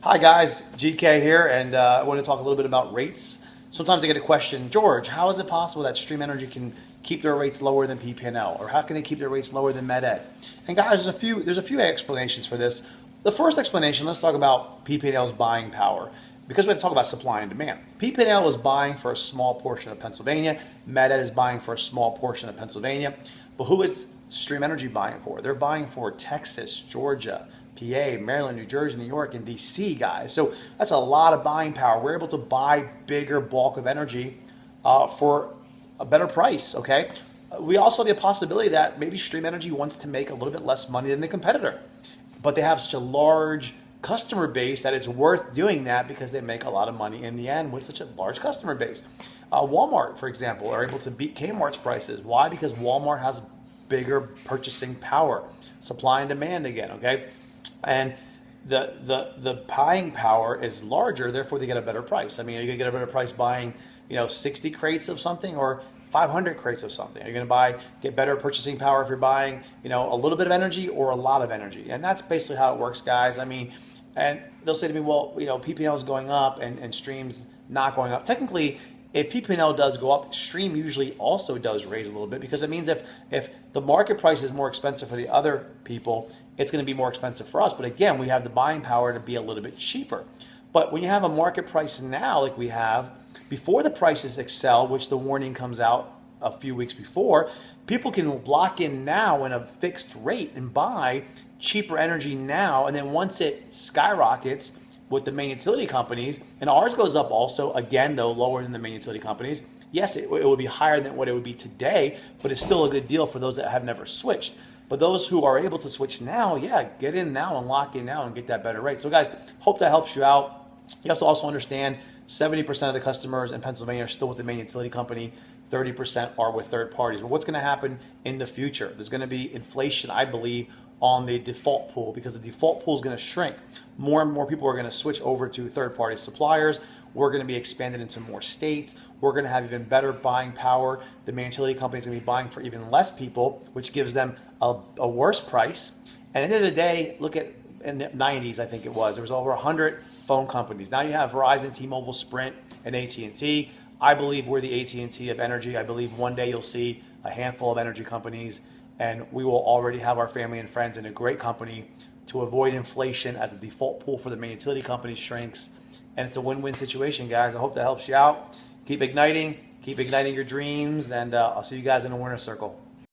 Hi guys, GK here, and I want to talk a little bit about rates. Sometimes I get a question, George, how is it possible that Stream Energy can keep their rates lower than PP&L, or how can they keep their rates lower than MedEd? And guys, there's a few explanations for this. The first explanation, let's talk about PP&L's buying power, because we have to talk about supply and demand. PP&L is buying for a small portion of Pennsylvania. MedEd is buying for a small portion of Pennsylvania. But who is Stream Energy buying for? They're buying for Texas, Georgia, PA, Maryland, New Jersey, New York, and DC, guys. So that's a lot of buying power. We're able to buy bigger bulk of energy for a better price, okay? We also have the possibility that maybe Stream Energy wants to make a little bit less money than the competitor, but they have such a large customer base that it's worth doing that because they make a lot of money in the end with such a large customer base. Walmart, for example, are able to beat Kmart's prices. Why? Because Walmart has bigger purchasing power, supply and demand again, okay? And the buying power is larger, therefore they get a better price. I mean, are you gonna get a better price buying, 60 crates of something or 500 crates of something? Are you gonna get better purchasing power if you're buying, a little bit of energy or a lot of energy? And that's basically how it works, guys. I mean, and they'll say to me, well, PPL is going up and Stream's not going up. Technically, if PP&L does go up, Stream usually also does raise a little bit, because it means if the market price is more expensive for the other people, it's going to be more expensive for us. But again, we have the buying power to be a little bit cheaper. But when you have a market price now, like we have, before the prices excel, which the warning comes out a few weeks before, people can lock in now in a fixed rate and buy cheaper energy now. And then once it skyrockets with the main utility companies, and ours goes up also, again, though, lower than the main utility companies. Yes, it would be higher than what it would be today, but it's still a good deal for those that have never switched. But those who are able to switch now, yeah, get in now and lock in now and get that better rate. So guys, hope that helps you out. You have to also understand 70% of the customers in Pennsylvania are still with the main utility company, 30% are with third parties. But what's going to happen in the future? There's going to be inflation, I believe, on the default pool, because the default pool is going to shrink. More and more people are going to switch over to third-party suppliers. We're going to be expanded into more states. We're going to have even better buying power. The main utility company is going to be buying for even less people, which gives them a worse price. And at the end of the day, look at in the 90s, I think it was, there was over 100 phone companies. Now you have Verizon, T-Mobile, Sprint, and AT&T. I believe we're the AT&T of energy. I believe one day you'll see a handful of energy companies, and we will already have our family and friends in a great company to avoid inflation as the default pool for the main utility company shrinks. And it's a win-win situation, guys. I hope that helps you out. Keep igniting your dreams, and I'll see you guys in the winner's circle.